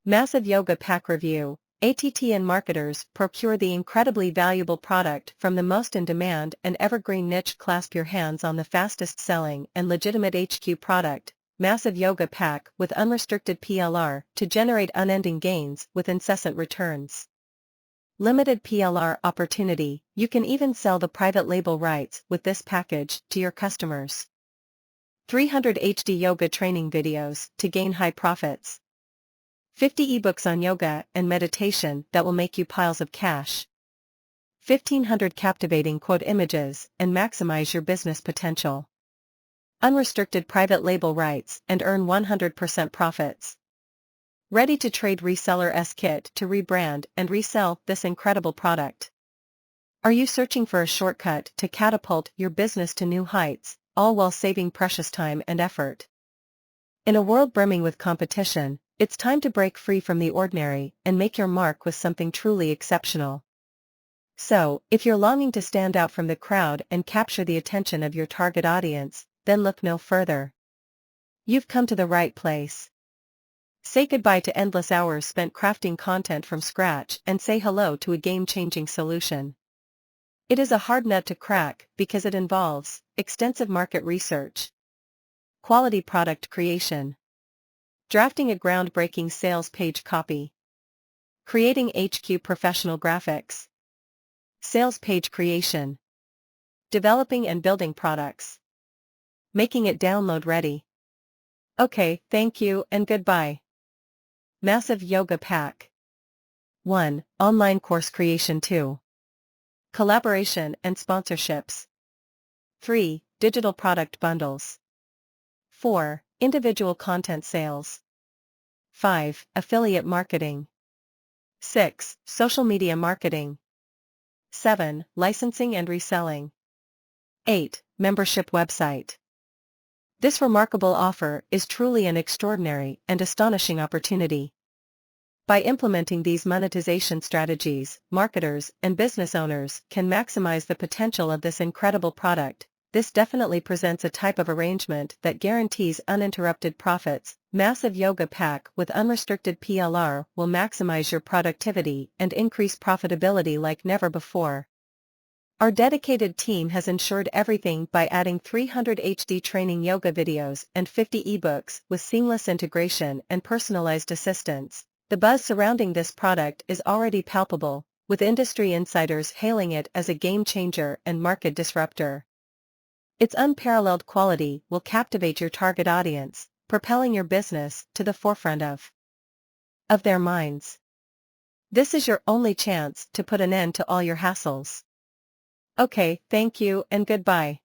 Massive Yoga Pack Review. ATTN marketers procure the incredibly valuable product from the most in-demand and evergreen niche. Clasp your hands on the fastest-selling and legitimate HQ product, Massive Yoga Pack with unrestricted PLR to generate unending gains with incessant returns. Limited PLR opportunity. You can even sell the private label rights with this package to your customers. 300 HD yoga training videos to gain high profits. 50 eBooks on yoga and meditation that will make you piles of cash. 1,500 captivating quote images and maximize your business potential. Unrestricted private label rights and earn 100% profits. Ready to trade reseller's kit to rebrand and resell this incredible product. Are you searching for a shortcut to catapult your business to new heights, all while saving precious time and effort? In a world brimming with competition, it's time to break free from the ordinary and make your mark with something truly exceptional. So, if you're longing to stand out from the crowd and capture the attention of your target audience, then look no further. You've come to the right place. Say goodbye to endless hours spent crafting content from scratch and say hello to a game-changing solution. It is a hard nut to crack because it involves extensive market research, quality product creation, drafting a groundbreaking sales page copy, creating HQ professional graphics, sales page creation, developing and building products, making it download ready. Okay, thank you and goodbye. Massive Yoga Pack. 1. Online course creation. 2. Collaboration and sponsorships. 3. Digital product bundles. 4. Individual content sales. 5. Affiliate marketing. 6. Social media marketing. 7. Licensing and reselling. 8. Membership website. This remarkable offer is truly an extraordinary and astonishing opportunity. By implementing these monetization strategies, marketers and business owners can maximize the potential of this incredible product. This definitely presents a type of arrangement that guarantees uninterrupted profits. Massive Yoga Pack with unrestricted PLR will maximize your productivity and increase profitability like never before. Our dedicated team has ensured everything by adding 300 HD training yoga videos and 50 ebooks with seamless integration and personalized assistance. The buzz surrounding this product is already palpable, with industry insiders hailing it as a game changer and market disruptor. Its unparalleled quality will captivate your target audience, propelling your business to the forefront of their minds. This is your only chance to put an end to all your hassles. Okay, thank you and goodbye.